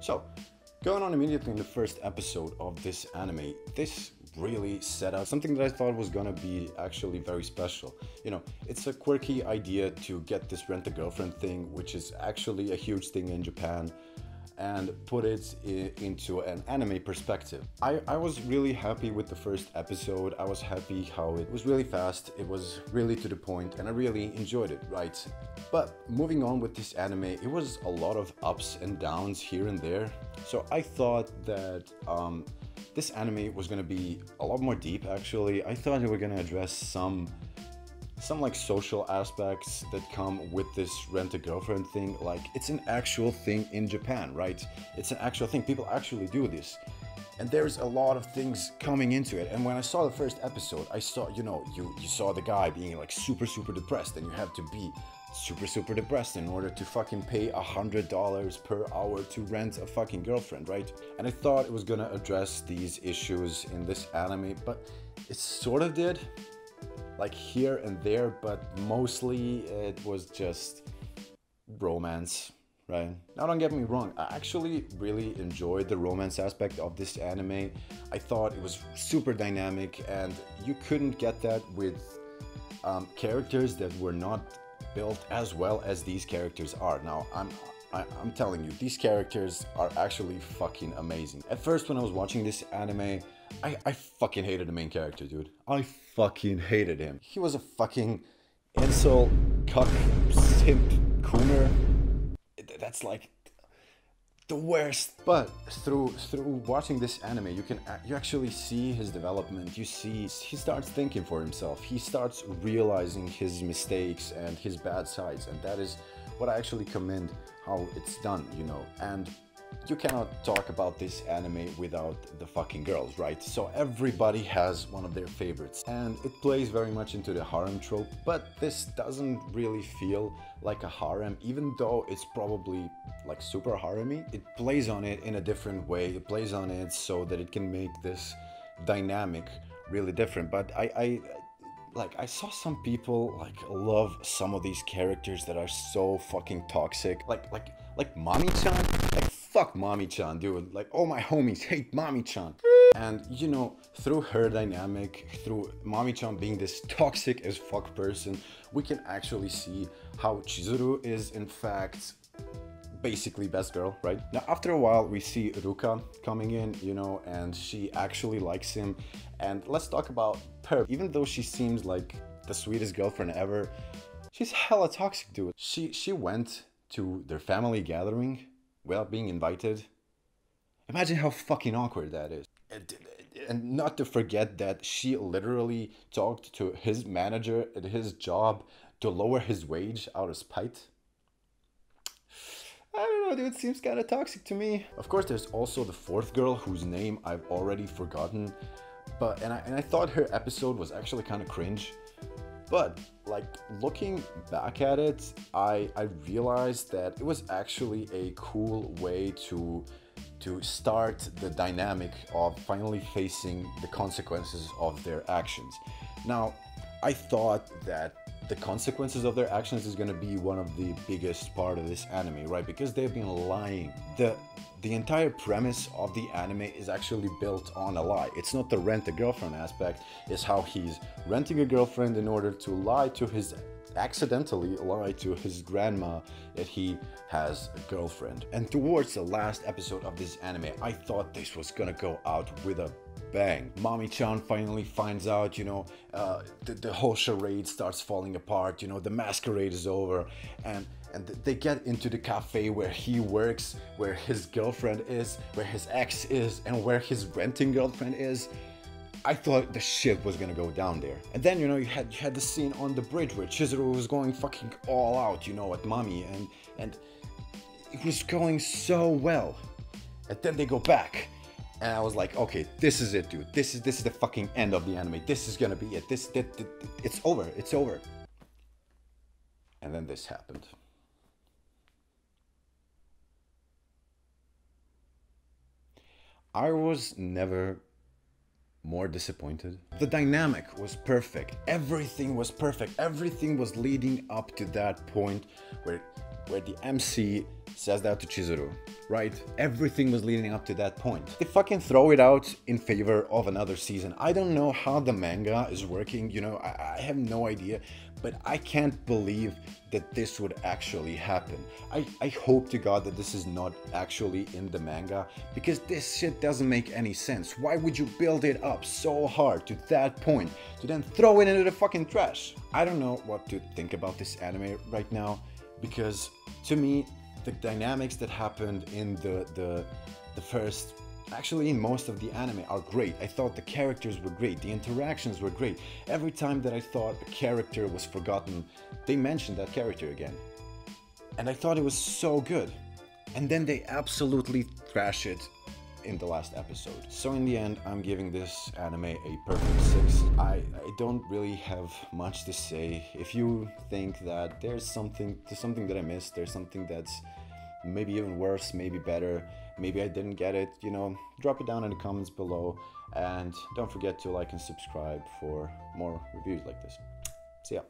So, going on immediately in the first episode of this anime, this really set out something that I thought was gonna be actually very special. You know, it's a quirky idea to get this rent-a-girlfriend thing, which is actually a huge thing in Japan, and put it into an anime perspective. I was really happy with the first episode. I was happy how it was really fast, it was really to the point, and I really enjoyed it, right? But moving on with this anime, it was a lot of ups and downs here and there. So I thought that this anime was gonna be a lot more deep actually. I thought they were gonna address some like social aspects that come with this rent-a-girlfriend thing. Like, it's an actual thing in Japan, right? It's an actual thing, people actually do this, and there's a lot of things coming into it. And when I saw the first episode, I saw, you know, you saw the guy being like super depressed, and you have to be super depressed in order to fucking pay $100 per hour to rent a fucking girlfriend, right? And I thought it was gonna address these issues in this anime, but it sort of did, like here and there, but mostly it was just romance, right? Now don't get me wrong, I actually really enjoyed the romance aspect of this anime. I thought it was super dynamic, and you couldn't get that with characters that were not built as well as these characters are. Now I'm telling you, these characters are actually fucking amazing. At first, when I was watching this anime, I fucking hated the main character, dude. I fucking hated him. He was a fucking incel, cuck, simp, cooner. That's like the worst. But through watching this anime, you actually see his development. You see he starts thinking for himself. He starts realizing his mistakes and his bad sides, and that is what I actually commend how it's done, you know. And you cannot talk about this anime without the fucking girls, right? So everybody has one of their favorites, and it plays very much into the harem trope, but this doesn't really feel like a harem, even though it's probably like super harem-y. It plays on it in a different way. It plays on it so that it can make this dynamic really different. But I saw some people like love some of these characters that are so fucking toxic, like Mami-chan. Like, fuck Mami-chan, dude. Like, all my homies hate Mami-chan. And you know, through her dynamic, through Mami-chan being this toxic as fuck person, we can actually see how Chizuru is in fact basically best girl, right? Now after a while we see Ruka coming in, you know, and she actually likes him. And let's talk about her. Even though she seems like the sweetest girlfriend ever, she's hella toxic, dude. She went to their family gathering without being invited. Imagine how fucking awkward that is. And not to forget that she literally talked to his manager at his job to lower his wage out of spite. I don't know, dude, it seems kind of toxic to me. Of course, there's also the fourth girl whose name I've already forgotten. But and I thought her episode was actually kind of cringe. But like, looking back at it, I realized that it was actually a cool way to start the dynamic of finally facing the consequences of their actions. Now, I thought that the consequences of their actions is going to be one of the biggest part of this anime, right? Because they've been lying. The entire premise of the anime is actually built on a lie. It's not the rent-a-girlfriend aspect, it's how he's renting a girlfriend in order to accidentally lie to his grandma that he has a girlfriend. And towards the last episode of this anime, I thought this was gonna go out with a bang. Mami-chan finally finds out, you know, the whole charade starts falling apart, you know, the masquerade is over, and they get into the cafe where he works, where his girlfriend is, where his ex is, and where his renting girlfriend is. I thought the shit was gonna go down there. And then, you know, you had the scene on the bridge where Chizuru was going fucking all out, you know, at Mami, and it was going so well. And then they go back, and I was like, okay, this is it, dude. This is the fucking end of the anime. This is gonna be it. It's over. It's over. And then this happened. I was never more disappointed. The dynamic was perfect. Everything was perfect. Everything was leading up to that point where the MC says that to Chizuru, right? Everything was leading up to that point. They fucking throw it out in favor of another season. I don't know how the manga is working, you know, I have no idea, but I can't believe that this would actually happen. I hope to God that this is not actually in the manga, because this shit doesn't make any sense. Why would you build it up so hard to that point to then throw it into the fucking trash? I don't know what to think about this anime right now, because to me, the dynamics that happened in the first, actually in most of the anime, are great. I thought the characters were great, the interactions were great. Every time that I thought a character was forgotten, they mentioned that character again. And I thought it was so good. And then they absolutely trash it in the last episode. So in the end, I'm giving this anime a perfect 6. I don't really have much to say. If you think that there's something that I missed, there's something that's maybe even worse, maybe better, maybe I didn't get it, you know, drop it down in the comments below, and don't forget to like and subscribe for more reviews like this. See ya.